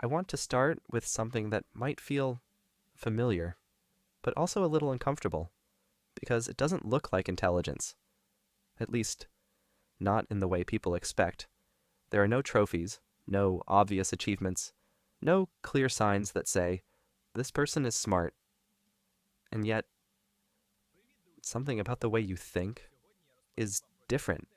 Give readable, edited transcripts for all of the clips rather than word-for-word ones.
I want to start with something that might feel familiar, but also a little uncomfortable, because it doesn't look like intelligence. At least, not in the way people expect. There are no trophies, no obvious achievements, no clear signs that say, this person is smart. And yet, something about the way you think is different.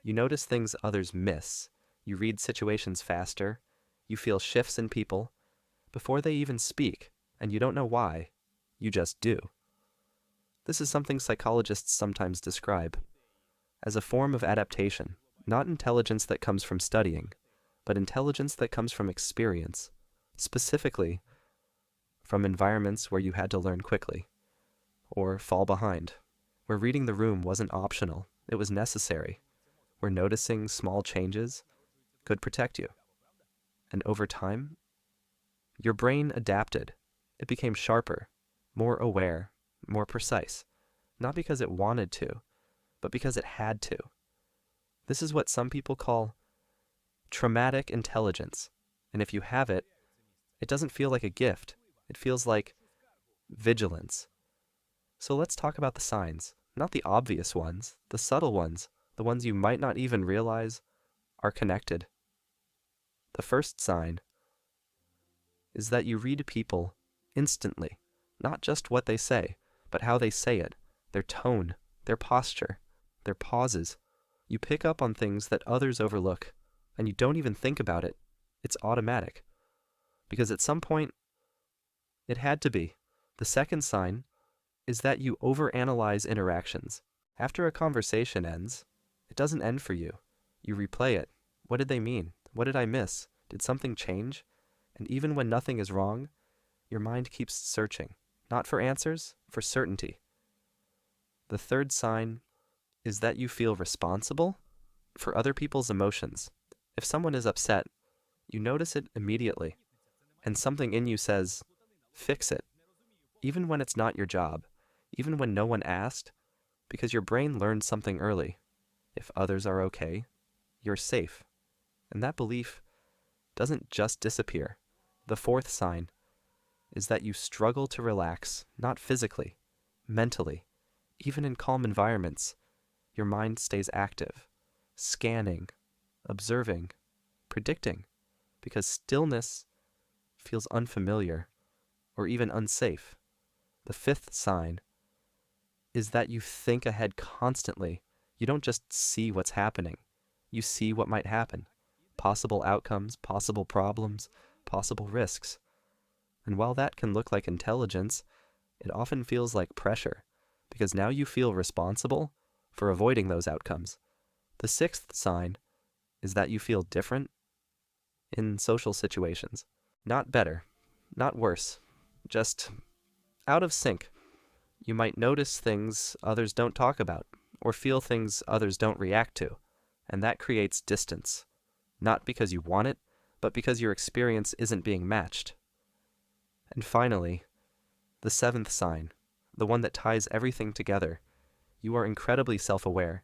You notice things others miss. You read situations faster. You feel shifts in people before they even speak, and you don't know why. You just do. This is something psychologists sometimes describe as a form of adaptation, not intelligence that comes from studying, but intelligence that comes from experience, specifically from environments where you had to learn quickly, or fall behind, where reading the room wasn't optional, it was necessary, where noticing small changes could protect you. And over time, your brain adapted. It became sharper, more aware, more precise, not because it wanted to, but because it had to. This is what some people call traumatic intelligence. And if you have it, it doesn't feel like a gift. It feels like vigilance. So let's talk about the signs, not the obvious ones, the subtle ones, the ones you might not even realize are connected. The first sign is that you read people instantly, not just what they say, but how they say it, their tone, their posture, their pauses. You pick up on things that others overlook, and you don't even think about it. It's automatic. Because at some point, it had to be. The second sign is that you overanalyze interactions. After a conversation ends, it doesn't end for you. You replay it. What did they mean? What did I miss? Did something change? And even when nothing is wrong, your mind keeps searching, not for answers, for certainty. The third sign is that you feel responsible for other people's emotions. If someone is upset, you notice it immediately, and something in you says, fix it, even when it's not your job, even when no one asked, because your brain learned something early. If others are okay, you're safe. And that belief doesn't just disappear. The fourth sign is that you struggle to relax, not physically, mentally. Even in calm environments, your mind stays active, scanning, observing, predicting, because stillness feels unfamiliar or even unsafe. The fifth sign is that you think ahead constantly. You don't just see what's happening. You see what might happen. Possible outcomes, possible problems, possible risks. And while that can look like intelligence, it often feels like pressure, because now you feel responsible for avoiding those outcomes. The sixth sign is that you feel different in social situations. Not better, not worse, just out of sync. You might notice things others don't talk about, or feel things others don't react to, and that creates distance. Not because you want it, but because your experience isn't being matched. And finally, the seventh sign, the one that ties everything together. You are incredibly self-aware.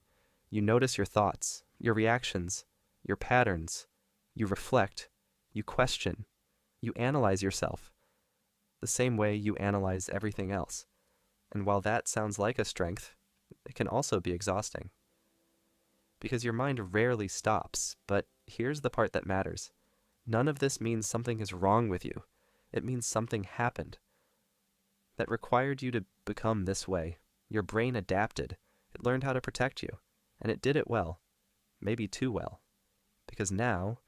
You notice your thoughts, your reactions, your patterns. You reflect, you question, you analyze yourself, the same way you analyze everything else. And while that sounds like a strength, it can also be exhausting. Because your mind rarely stops, but here's the part that matters. None of this means something is wrong with you. It means something happened that required you to become this way. Your brain adapted. It learned how to protect you, and it did it well, maybe too well, because now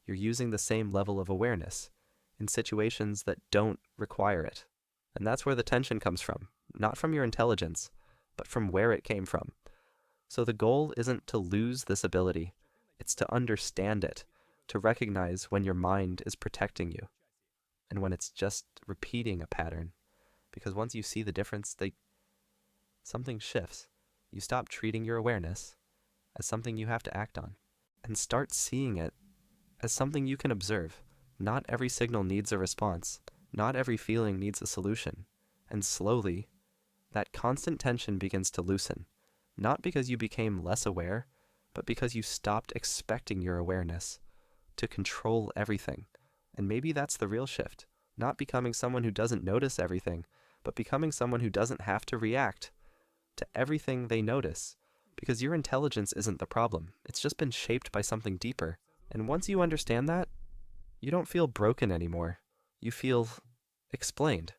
you're using the same level of awareness in situations that don't require it. And that's where the tension comes from, not from your intelligence, but from where it came from. So the goal isn't to lose this ability, it's to understand it, to recognize when your mind is protecting you, and when it's just repeating a pattern. Because once you see the difference, something shifts. You stop treating your awareness as something you have to act on, and start seeing it as something you can observe. Not every signal needs a response. Not every feeling needs a solution. And slowly, that constant tension begins to loosen. Not because you became less aware, but because you stopped expecting your awareness to control everything. And maybe that's the real shift. Not becoming someone who doesn't notice everything, but becoming someone who doesn't have to react to everything they notice. Because your intelligence isn't the problem. It's just been shaped by something deeper. And once you understand that, you don't feel broken anymore. You feel explained.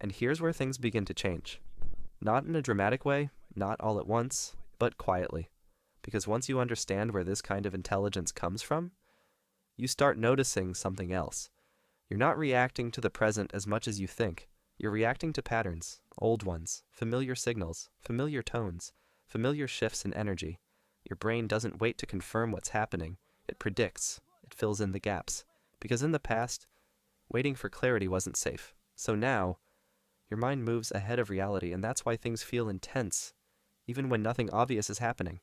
And here's where things begin to change. Not in a dramatic way, not all at once, but quietly. Because once you understand where this kind of intelligence comes from, you start noticing something else. You're not reacting to the present as much as you think. You're reacting to patterns, old ones, familiar signals, familiar tones, familiar shifts in energy. Your brain doesn't wait to confirm what's happening. It predicts. It fills in the gaps. Because in the past, waiting for clarity wasn't safe. So now, your mind moves ahead of reality, and that's why things feel intense, even when nothing obvious is happening.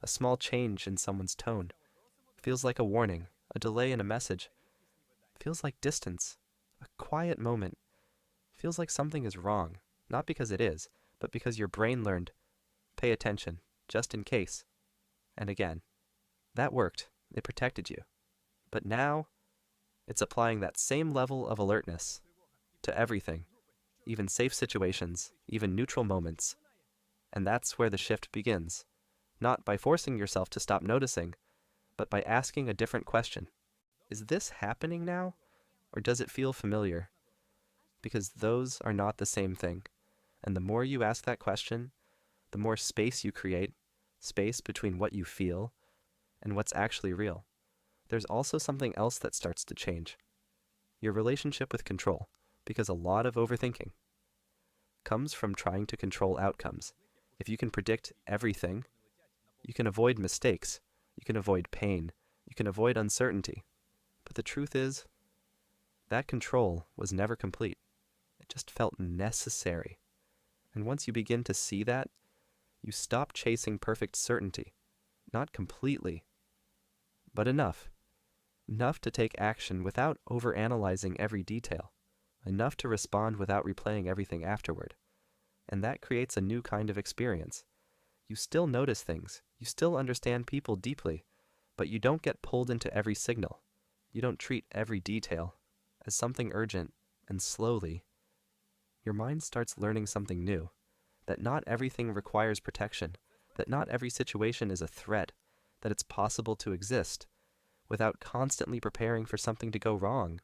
A small change in someone's tone feels like a warning, a delay in a message. Feels like distance, a quiet moment. Feels like something is wrong, not because it is, but because your brain learned, pay attention, just in case. And again, that worked. It protected you. But now, it's applying that same level of alertness to everything, even safe situations, even neutral moments. And that's where the shift begins. Not by forcing yourself to stop noticing, but by asking a different question. Is this happening now, or does it feel familiar? Because those are not the same thing. And the more you ask that question, the more space you create, space between what you feel and what's actually real. There's also something else that starts to change. Your relationship with control, because a lot of overthinking comes from trying to control outcomes. If you can predict everything, you can avoid mistakes, you can avoid pain, you can avoid uncertainty. But the truth is, that control was never complete. It just felt necessary. And once you begin to see that, you stop chasing perfect certainty. Not completely, but enough. Enough to take action without overanalyzing every detail. Enough to respond without replaying everything afterward. And that creates a new kind of experience. You still notice things. You still understand people deeply, but you don't get pulled into every signal. You don't treat every detail as something urgent, and slowly, your mind starts learning something new. That not everything requires protection. That not every situation is a threat. That it's possible to exist without constantly preparing for something to go wrong.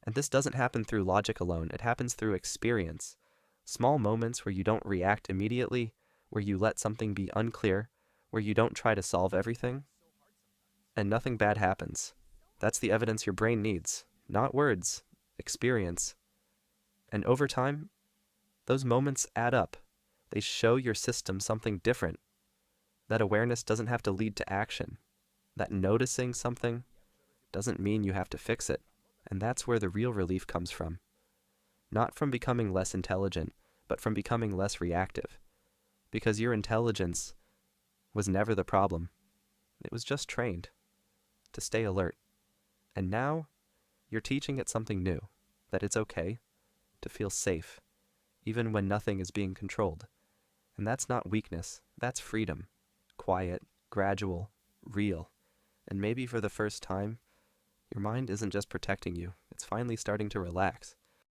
And this doesn't happen through logic alone. It happens through experience. Small moments where you don't react immediately, where you let something be unclear, where you don't try to solve everything, and nothing bad happens. That's the evidence your brain needs. Not words, experience. And over time, those moments add up. They show your system something different. That awareness doesn't have to lead to action. That noticing something doesn't mean you have to fix it. And that's where the real relief comes from. Not from becoming less intelligent, but from becoming less reactive. Because your intelligence was never the problem. It was just trained to stay alert. And now, you're teaching it something new. That it's okay to feel safe, even when nothing is being controlled. And that's not weakness. That's freedom. Quiet, gradual, real. And maybe for the first time, your mind isn't just protecting you. It's finally starting to relax.